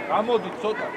გამოდი ცოტა.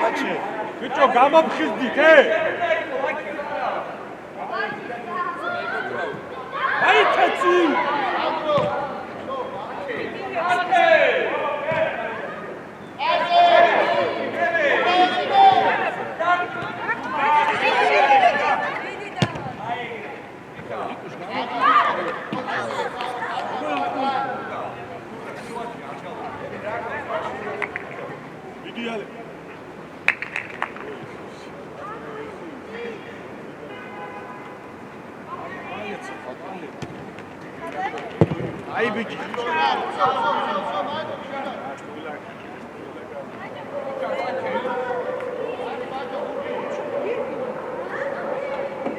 Grazie. ბიჭო, გამოფხიზდით, აი კაცი! Ai bici.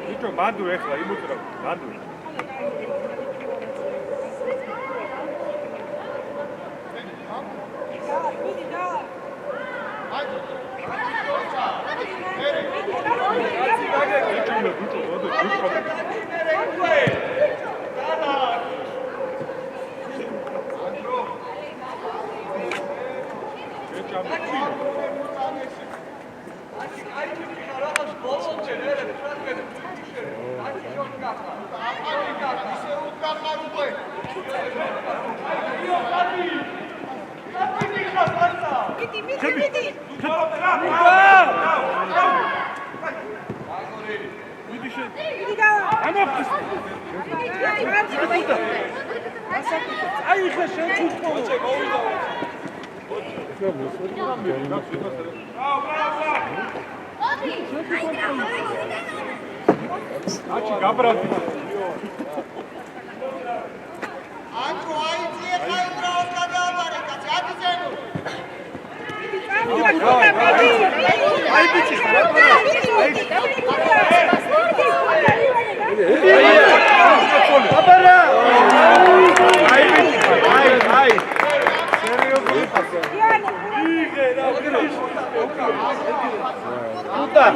Bici mandu ეხლა იმუტრა, mandu. Ači gabrati. Andru aizie khaudros gadabare kaci adizenu. Ai bici. Abara. Ai bici. Ai. Seriously. Uda.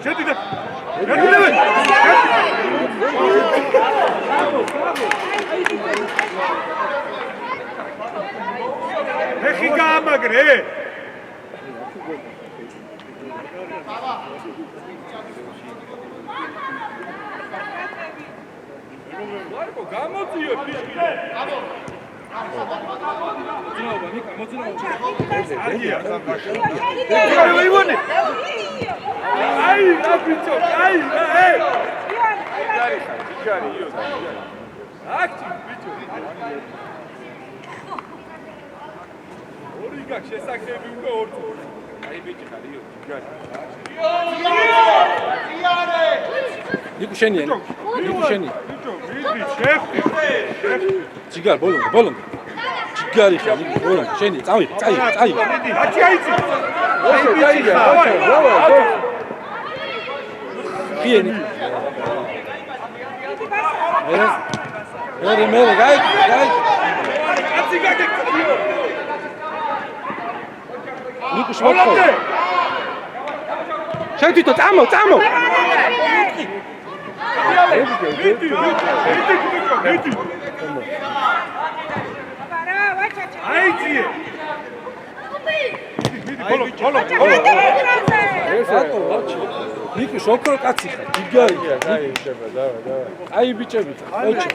Şedide. Ეხი გაამაგრე. ვარკო გამოწიო ფიშკი. აბო. მოძრაობა, ნიკა, მოძრაობა. ადია. აი, ვონე. აი, რა ბიჭო, აი, აი. ჯარი, იო. აკი, ბიჭო. ორი გაკ შესაძლებელი უკვე ორ. აი, ბიჭი ხარ, იო, ჯარი. იარე! ნიკუ შენია. ნიკუ შენია. ბიჭო, ვიდი, შეხი. ჯიგარ, ბოლონდ. ჯიგარი ხარ, ნიკუ, ბოლონდ, შენი, წავი. აჩი აიცი. όσο καίγε, πιένει. Μέρε, γάι. Νίκος Μότχο. Σέγγι το τσάμο. Άιτσιε. Hollo. Niko shokro katsi ხარ, ჯიგარი. აი ბიჭები, ოჩი.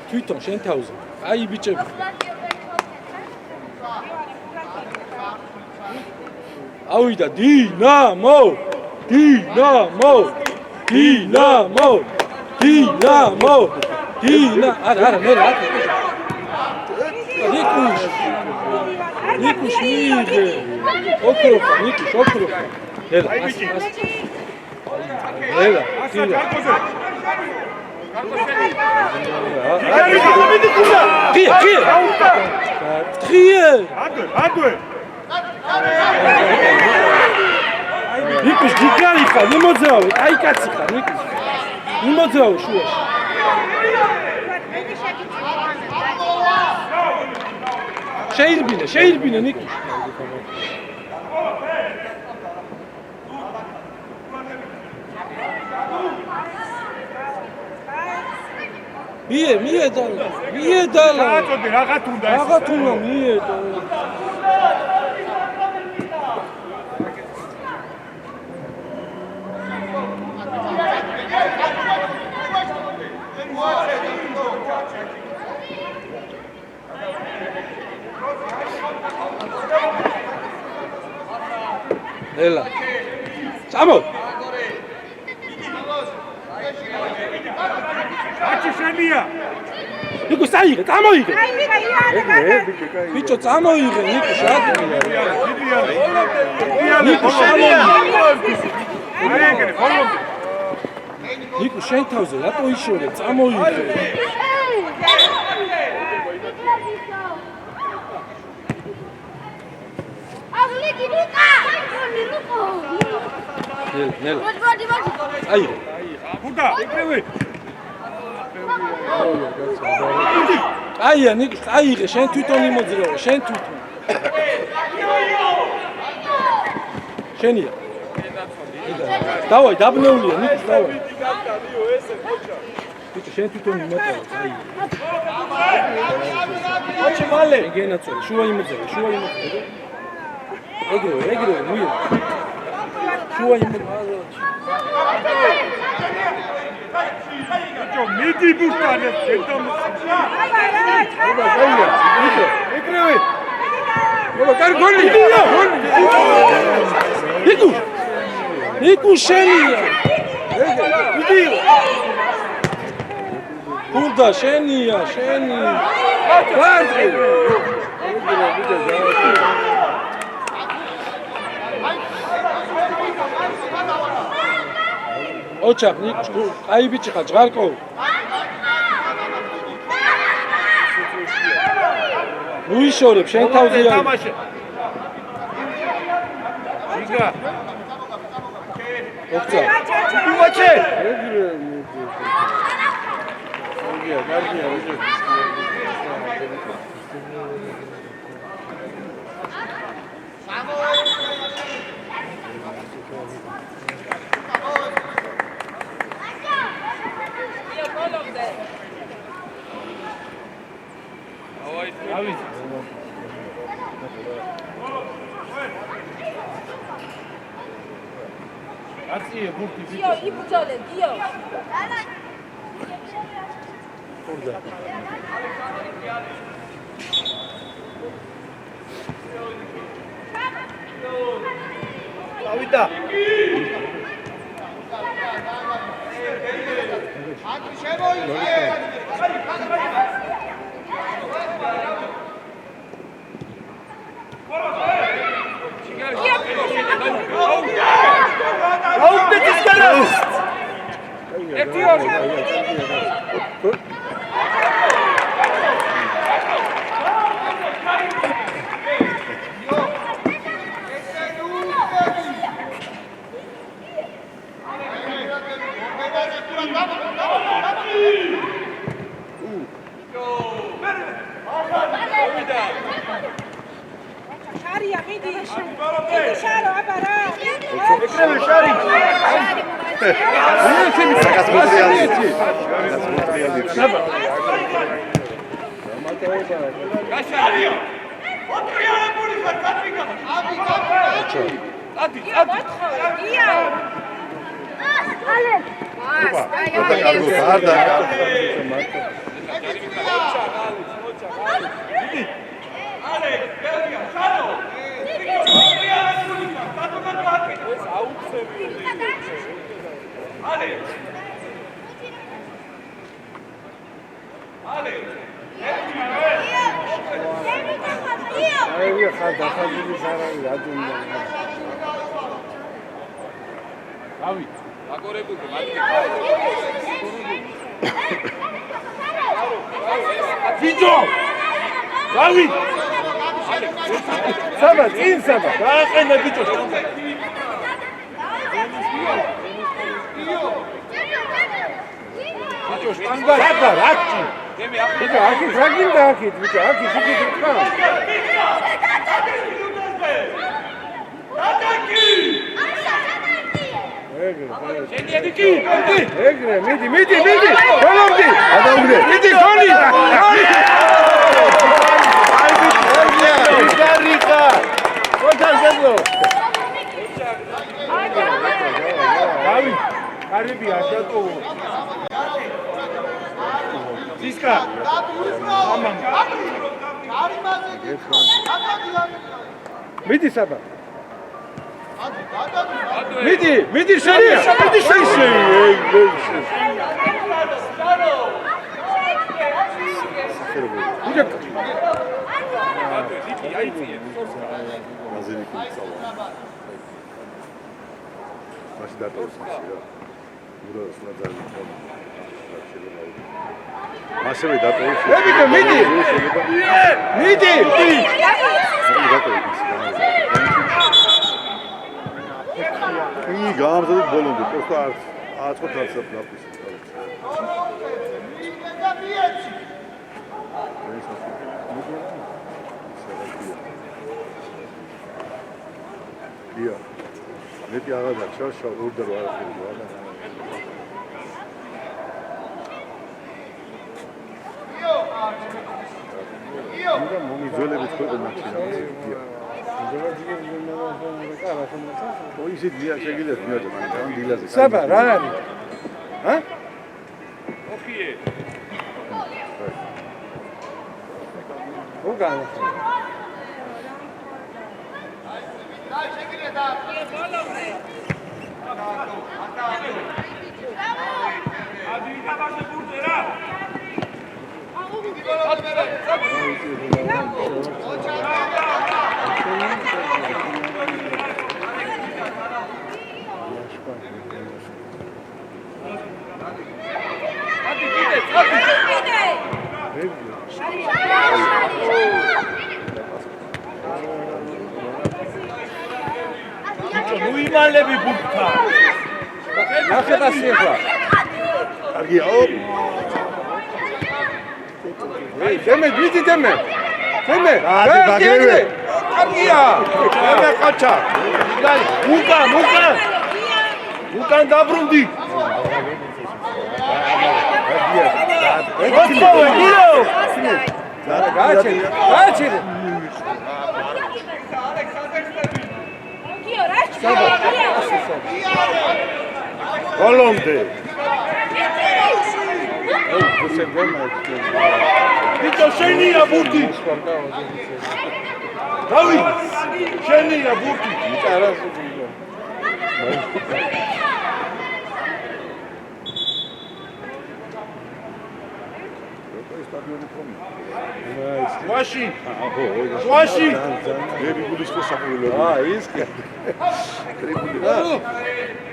თვითონ შენ თავზე. აი ბიჭები. ავიდა დინამო. არა, მე რა. Nikuş miydi? Oturup. Nela. Nela. Trier. Adue. Nikuş ģigარი ხარ, იმოძრავე, აი კაცი ხარ, ნიკუს. იმოძრავე შუაში. შეირბინე ნიკუს. მიედალა. წოდი რაღაც უნდა ეს. რაღაც უნდა მიედალა. ელა. წამო. აჩი შენია. ნიკო საიღე, წამოიღე. ბიჭო, წამოიღე, ნიკო შადია. ნიკო შენია. აიგე, ხოლმე. ნიკო შენ თავზე რატო იშორე? წამოიღე. ნელა. აიღე. ხუდა, იკრივი. აია, ნიკო, აიღე, შენ თვითონ იმოძრაო, შენ თვითონ. შენია. დავაი, დაბნეულია, ნიკო, დავაი. ბიჭო, შენ თვითონ იმოძრაო, აიღე. აჩი მალე. გენაცოლე, შუა იმოძრაო, შუა იმოძრაო. ეგრევე, მუიო. შუა იმოძრაო. ბიჭო, მიდი ბუშტანეს, შედამო. იკრივი. აბა, კარგი გოლია. ნიკო შენია. მიდი. ხუდა შენია, შენი. კარგი. ოჩახ, ნიკო, აი ბიჭი ხარ, ჯღარკო. უიშორებ, შენ თავზე არის. თამაში. იგა. ოქცა. უვაჩე. კარგია, ვიჟე. აცი ბურთი დიო, იბრძოლე, დიო. ავიდა. აკი შემოიწე. აუგდეთ ის გარას. ერთი ორი. შარია, მიდი. მიდი შარო, აბარა. ეკრემე შარი. ბიჭო! რავი! საბა, წინ საბა. გააყენე ბიჭო. ბიჭო, შტანგა რა რაკი? ბიჭო, აქ რაგინდა აქ, ბიჭო, აქ ისეთი ხა. ატაკი! ეგრე, ეგრე, მიდი. გოლობდი. გადაუგდე. მიდი გოლი. გარიკა. კონთან ზედლო. დავი. კარიბი აშატო. ზისკა. ამამ. მიდი საბა. მიდი შენია. მასევე დატოვეს. მიდი. კი გამზადეთ ბოლომდე, просто აწყოთ არც დაფის. ია. მეტი აღარ დარჩა, ორდერ არაფერი ვარ. და მომიძველებით ქვეყნა მაჩინა. ой ისეთ დია შეგიძლიათ მიაჭრეთ ამ დილაზე. საბა რა არის? ჰა? ოქიე. უგან. უიმალები ბურთა. ნახება სიეხლა. კარგია. დემე. ბაგრევე. კარგია. დემე ყაჩა. უკან დაბრუნდი. გააჩერე. ბოლომდე. ვიტო შენია ბურთი. დავი. შენია ბურთი. ვაში. მე გულის შესაძლებელი. ის კი.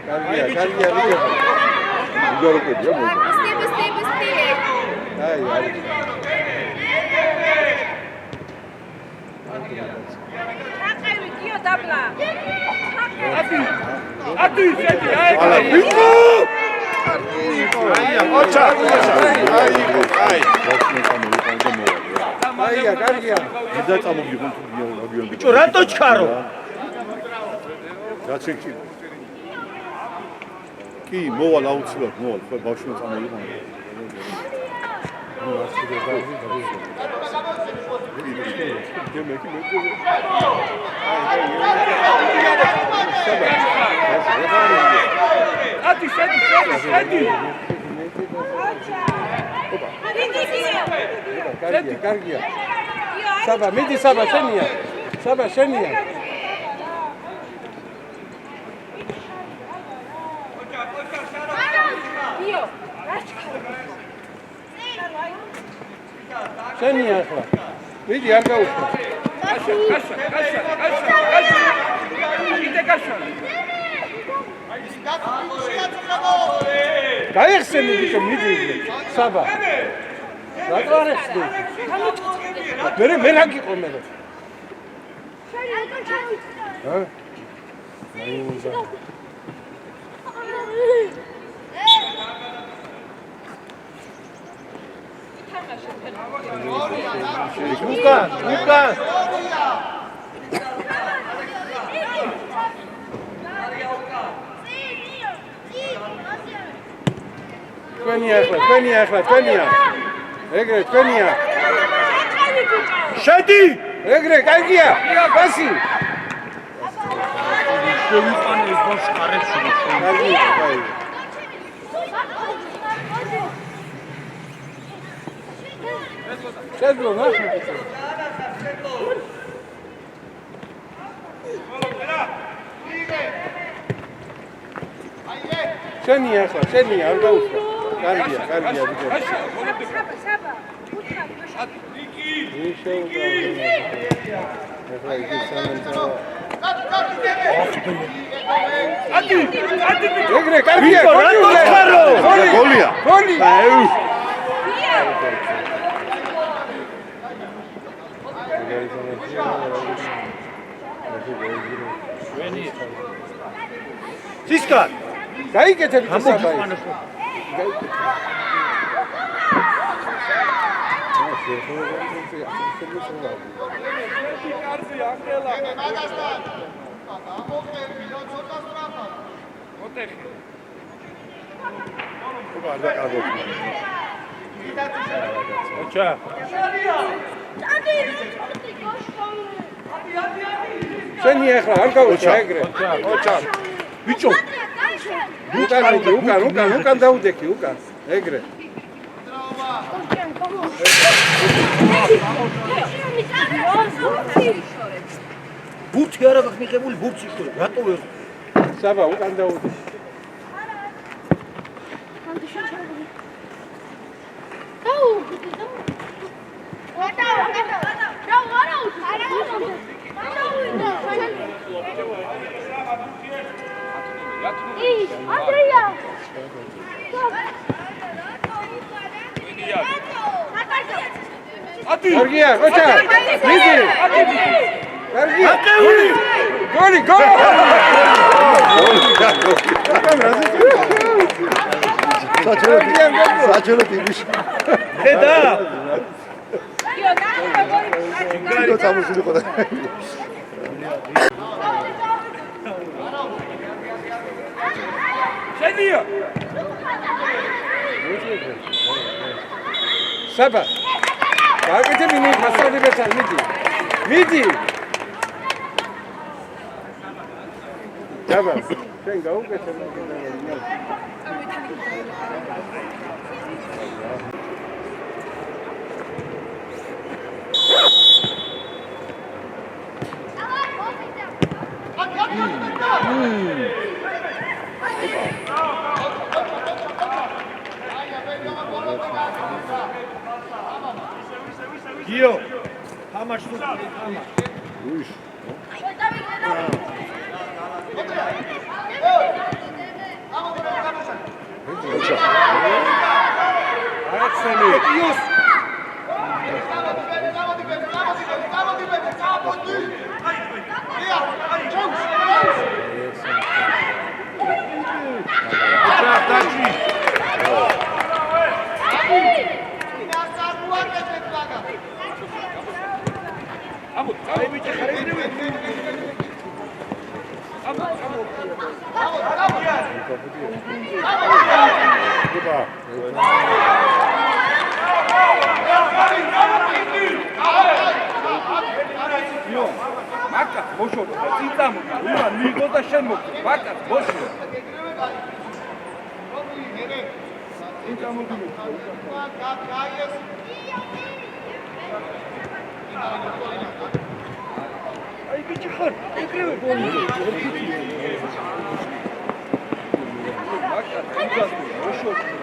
კარგია. უგაროკებია მოიდა. აი. აყევი გიო დაბლა. ატი შედი აი. კარგია. ვიდა წამოგიყო რაგიონი. ბიჭო რატო ჩქარო? გაჩეკი. კი, მოვალ აუცილებლად, მოვალ, ხო ბავშვი წამოიყო. ატი შედი. კარგია. საბა, მიდი შენია. შენია ახლა. მიდი არ გაუშვი. გაიხსენი ბიჭო, მიდი. საბა. რატო არ ეხსნი? მე რა გიყო მე? ჰა? უკან. თქვენია თქვენია. ეგრე თქვენია. შედი! ეგრე, კაიგია. პასი. შევიყანე ეს ბავშვი კარებში. კაიგია. შეძლო ნახე. შენია ახლა, შენია, არ დაუსვა. კარგია, ბიჭო. საბა. ეგრე, კარგია. გოლია. გოლი. სისკარ. გაიგეთები და საბაი. შენია ახლა, არ გავუჩა ეგრე. ბიჭო, უკან დაუდექი, უკან. ეგრე. ბურთი არა გაქვს მიღებული, ბურთი შორე. რატო ვერ? საბა, უკან დაუდექი. Andrea! კარგია, ოჩა. მიდი. კარგია. გოლი. საჭირო ტიპის. ხედა. გიგო წამოსულიყო და შენია. საბა. გააკეთე მინი მასალებთან მიდი. საბა. შენ გაუკეთე გიო. თამაშ თუ თამაშ. უიშ. აქსელი. მაკა მოშორდა წიწამო უმა მიგო და შენ მოგ მაკა მოშორდა წიწამო აი ბიჭი ხარ ეგრევე გოლი მაკა წიწამო მოშორდა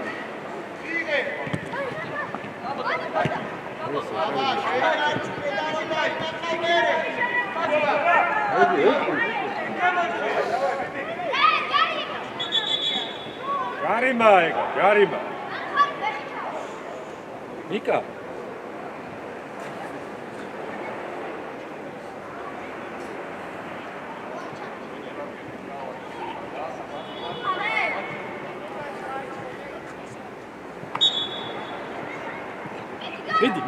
გარიმა ნიკა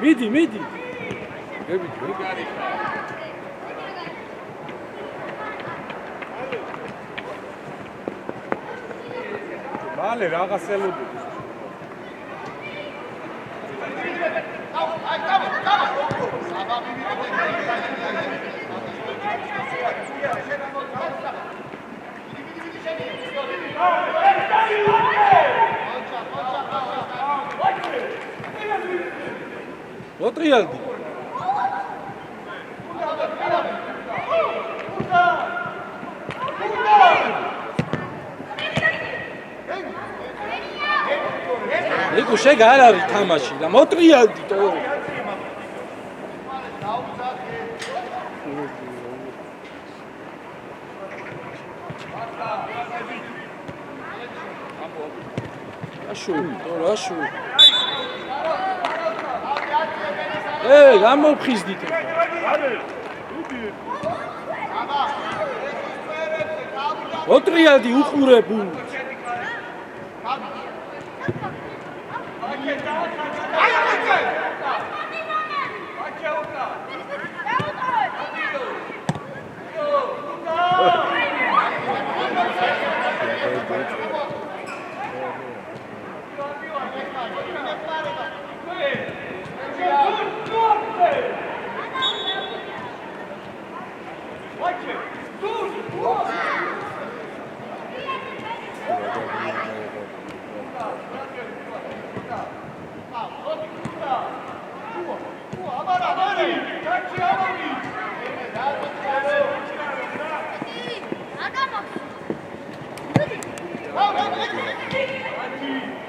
მიდი მალე რაღაცელოდი ოტრიალდი ნიკო შეგა არ არის თამაში და მოტრიალდი თო აშუ აშუ გამოფხიზდით ოტრიალდი უყურებულ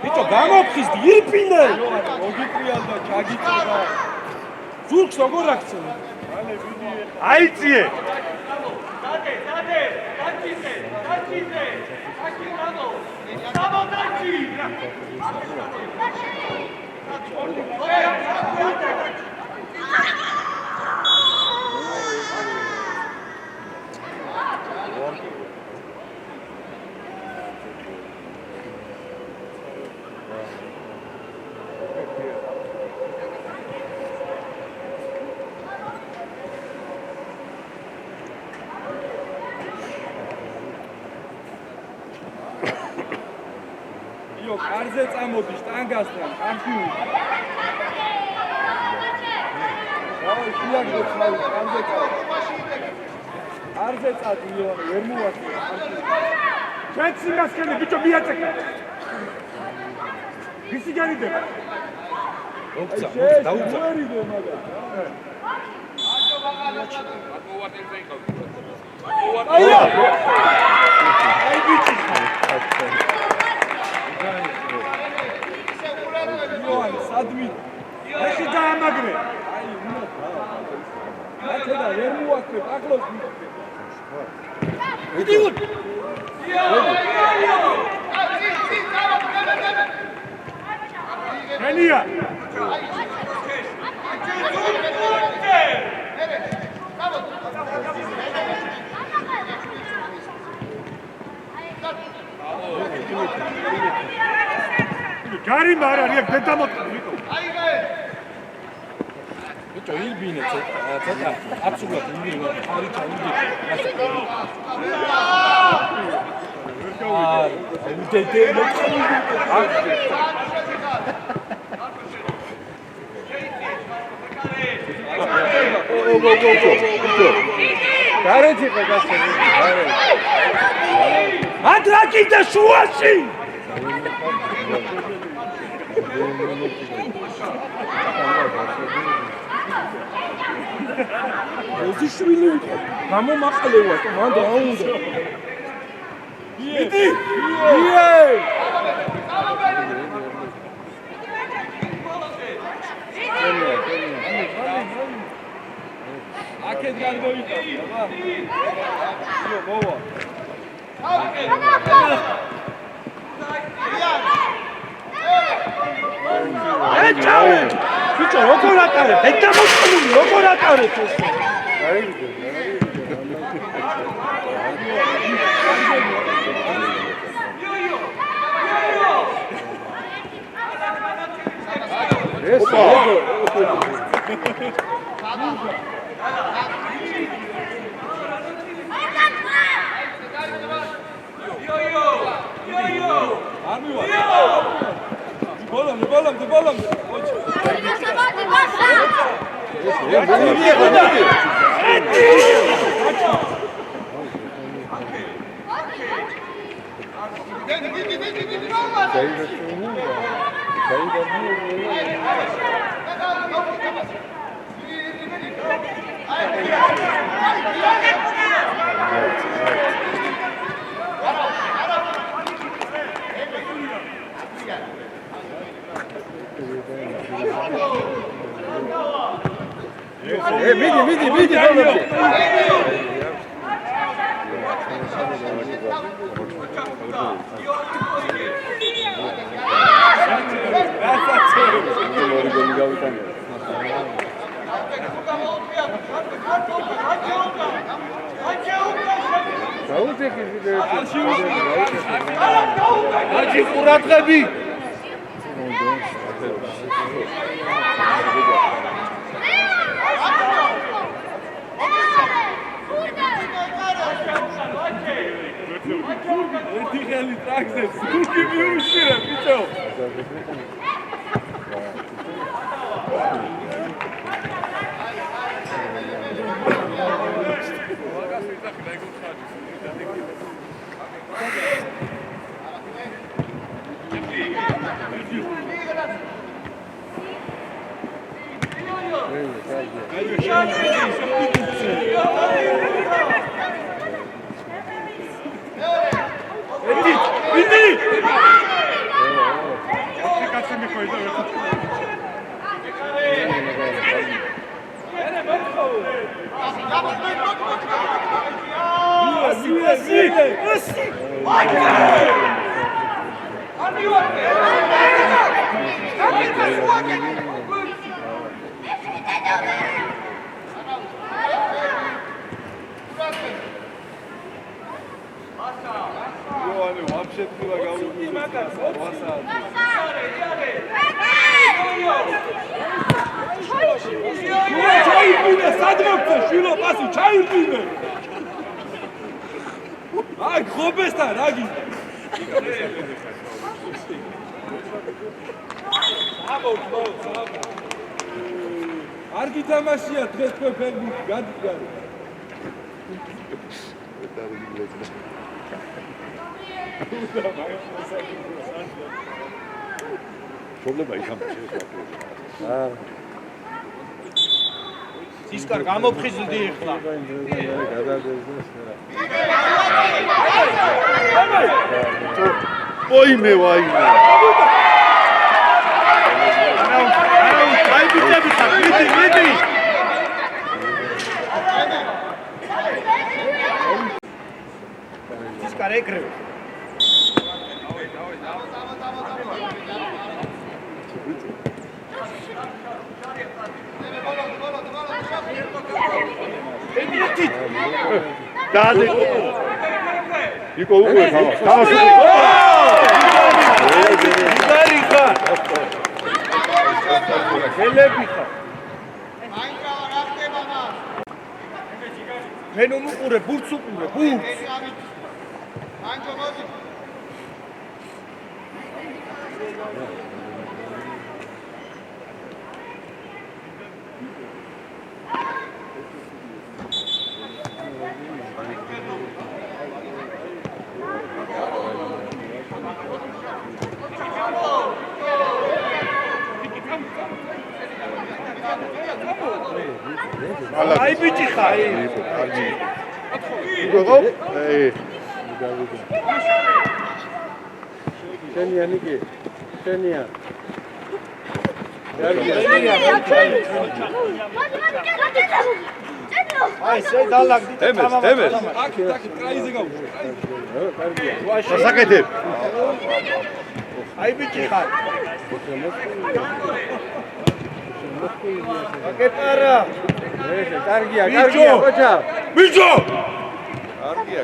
ბიჭო გამოფხიზდი ირფინე მოგიტრიალდა ჩაგიწოდა ზურგს როგორ აქცევ აიწიე იო კარზე წამოდი შტანგასთან კამფიუ რაი შიაგდო ხალ კარზე წადი კარზე წადი იო ვერ მოვასწრე ჩვენ სიმასკენი ბიჭო მიაწეკე ვისი განიდება ოქცა დაუცა ვერიდე მაგა აია აი ბიჭი იოან სადმი ეხი დაამაგრე აი და ვერ მოვასწრე ახლოს იდი მენია გარი მარარი აქ დედამოწყდი ბიჭო ილბინე ცოტა აბსოლუტურად ილბინე ხარი ჩაიდი უდედე მოწყდი გარეჯი ყასე ადრაკი და შუაში ოზიშვილი გამომაყლევა მან დაუნდა იდი აქეთ გარდოიტა აბა იო მოვა ეჭავე ბიჭო როგორ ატარე დედამოწყდი როგორ ატარე ეს მიდი არ გითამაშია დღეს თქვენ ფეხბურთი გადიგარ. პრობლემა იქ ამბობს. ისკარ გამოფხიზლდი ეხლა. ოიმე ვაიმე. აი ბიჭები ხარ, მიდი. ისკარ ეკრევ. დადი. იკო უკვე თამაში. დაი ხარ. გელები ხარ. მე ნუ უყურე, ბურთს უყურე, ბურთს. აი ბიჭი ხარ. იგო? შენია ნიკი. შენია. აი შე დალაგდი და თემეს. აქ კრაიზე გავუშვი. სასაკეთებ. აი ბიჭი ხარ. აკეპარა. კარგია, კოჩა. ბიჭო. კარგია.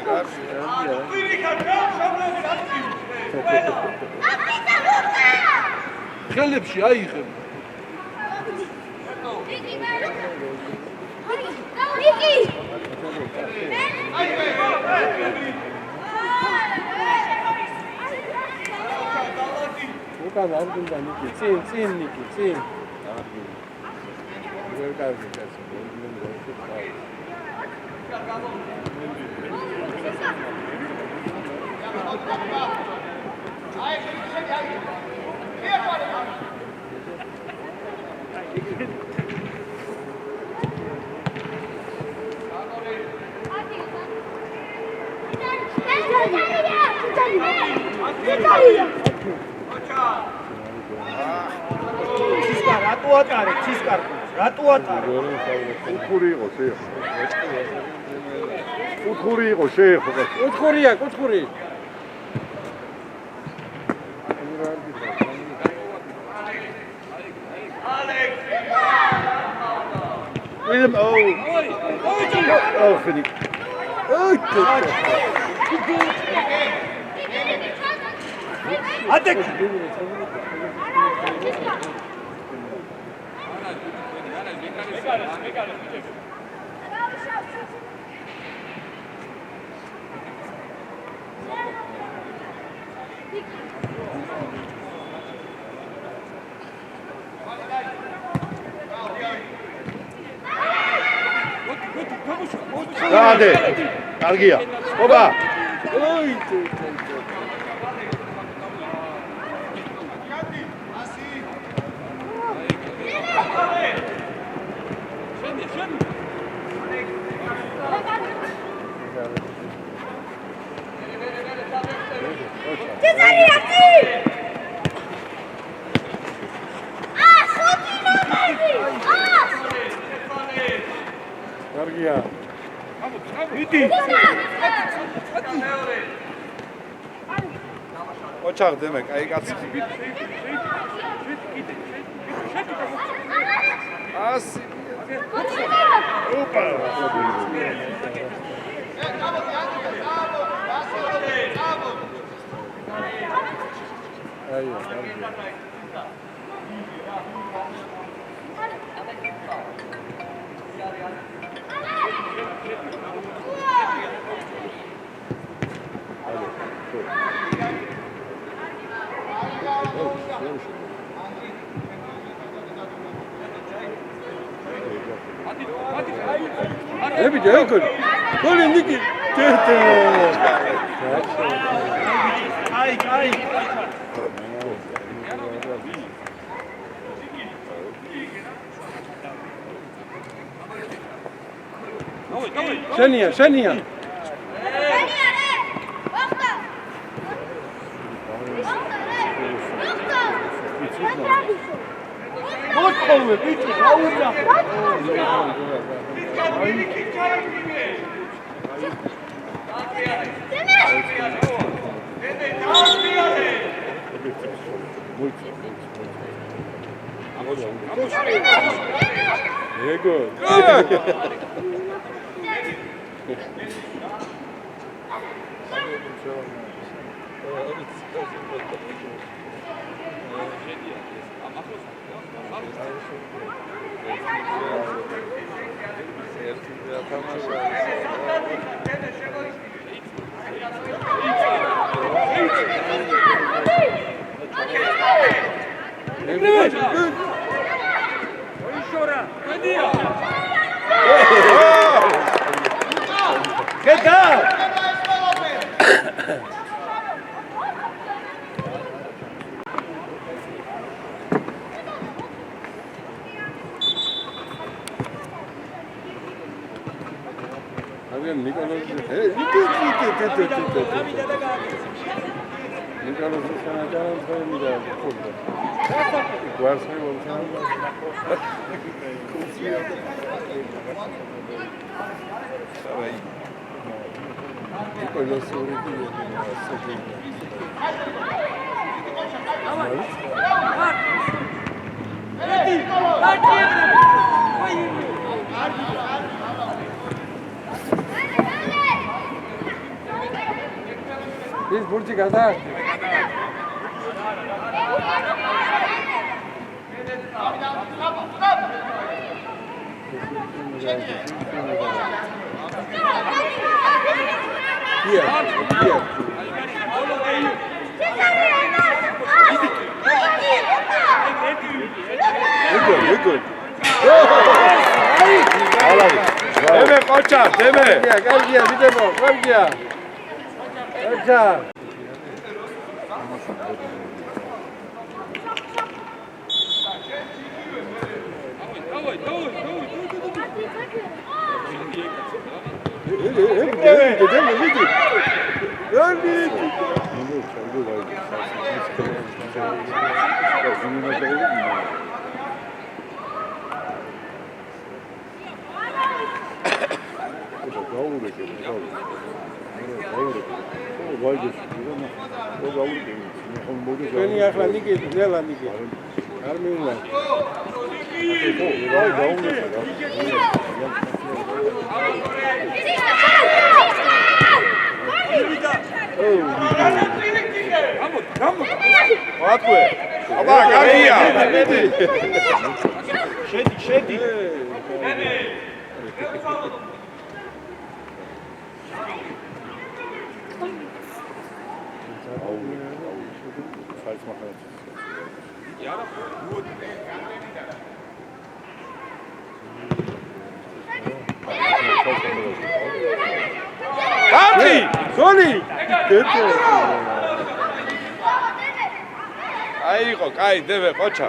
ხელებში აიღებ. ნიკი. უკან არ გინდა ნიკი, წინ ნიკი, წინ. ვერ კარგი კაცი. რატო ატარე ცისკარკულს რატო ატარე უთხური იყო უთხური იყო შეეხო კუთხურია კუთხური Willem, oh, vind ik. ატეკ Rade, Argia, oba. კარგია იტი ოჩაღ დემე კაი კაცი ასი Ebide ekol. Gol indiki. Tete. კაი შენია მოწყობე ბიჭი გაუძა ego Get down! Nicolas, Biz burcu kadar. Good. დემე ყოჩა დემე Gel, bir de bu. Gel. Beni yaklandı ki, ne lan ki? Harmiyim lan. Łatwe. Aba, Gavia. Şedi. Gavri. Soli. აიღო, კაი, დევე, ყოჩა.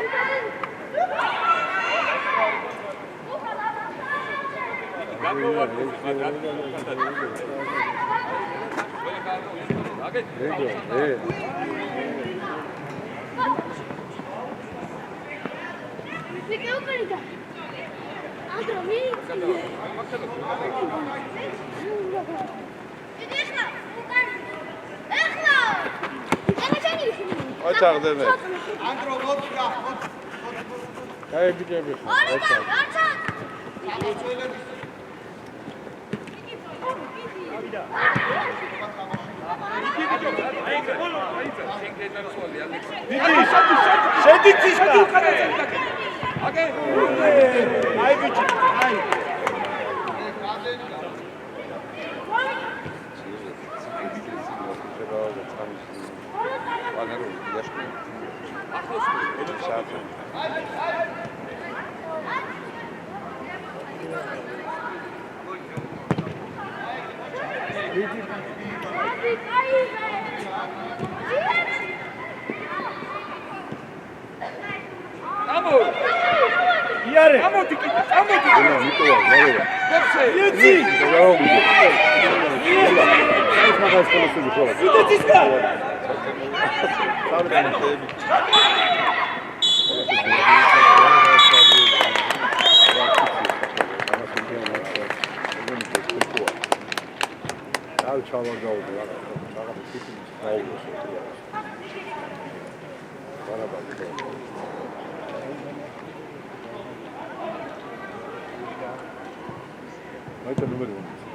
ყოჩა დევე. ანდრო მოწია. Ay bir de bir. Vai ter número 1.